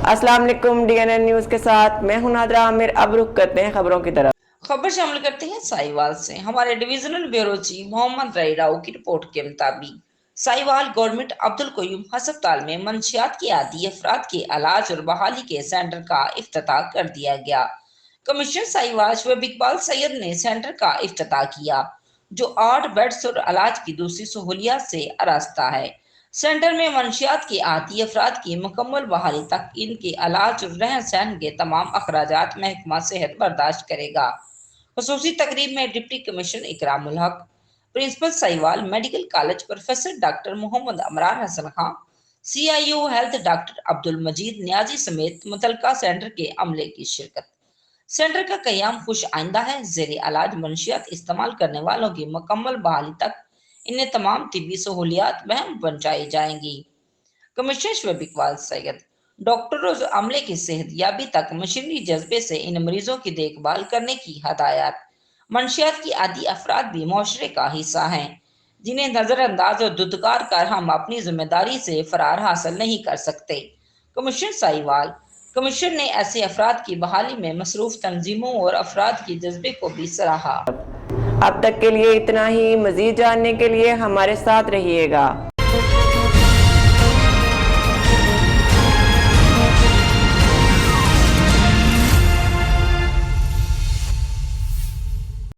अस्सलाम वालेकुम। DNN news के साथ मैं हूं नादरा आमिर। अब रुख करते हैं खबरों की तरफ। खबर शामिल करते हैं साहिवाल से। हमारे डिविजनल ब्यूरो चीफ मोहम्मद रई राव की रिपोर्ट के मुताबिक साहिवाल गवर्नमेंट अब्दुल कयूम अस्पताल में मंशियात के आदी अफराद के इलाज और बहाली के सेंटर का इफ्तिताह कर दिया गया। कमिश्नर साहिवाल शुएब इकबाल सैयद ने सेंटर का इफ्तिताह किया, जो 8 बेड्स और इलाज की दूसरी सहूलियात से आरास्ता है। सेंटर में मंशियात के आती अफराद की मुकम्मल बहाली तक इनके इलाज और रहन सहन के तमाम अखराजात महकमा सेहत बर्दाश्त करेगा। खसूसी तकरीब में deputy commissioner Ikramul Haq, principal Sahiwal medical college professor doctor Mohammad Amran Hasan Khan, CIO health doctor Abdul Majeed Niazi समेत मुतलका सेंटर के अमले की शिरकत। सेंटर का कयाम खुश आइंदा है। ज़ेरे इलाज मंशियात इस्तेमाल करने वालों की मुकम्मल बहाली तक इन्हें तमाम तिब्बी सहूलियात महम पहुंचाई जाएंगी। कमिश्नर शुएब इकबाल सैयद डॉक्टरों और अमले की सेहत याबी तक मशीनरी जज्बे से इन मरीजों की देखभाल करने की हदायत। मंशियात की आदि अफराद भी मुआशरे का हिस्सा हैं, जिन्हें नज़रअंदाज और दुदकार कर हम अपनी जिम्मेदारी से फरार हासिल नहीं कर सकते। कमिश्नर साहिवाल कमिश्नर ने ऐसे अफराद की बहाली में मसरूफ तंजीमों और अफराद की जज्बे को भी सराहा। अब तक के लिए इतना ही। मजीद जानने के लिए हमारे साथ रहिएगा।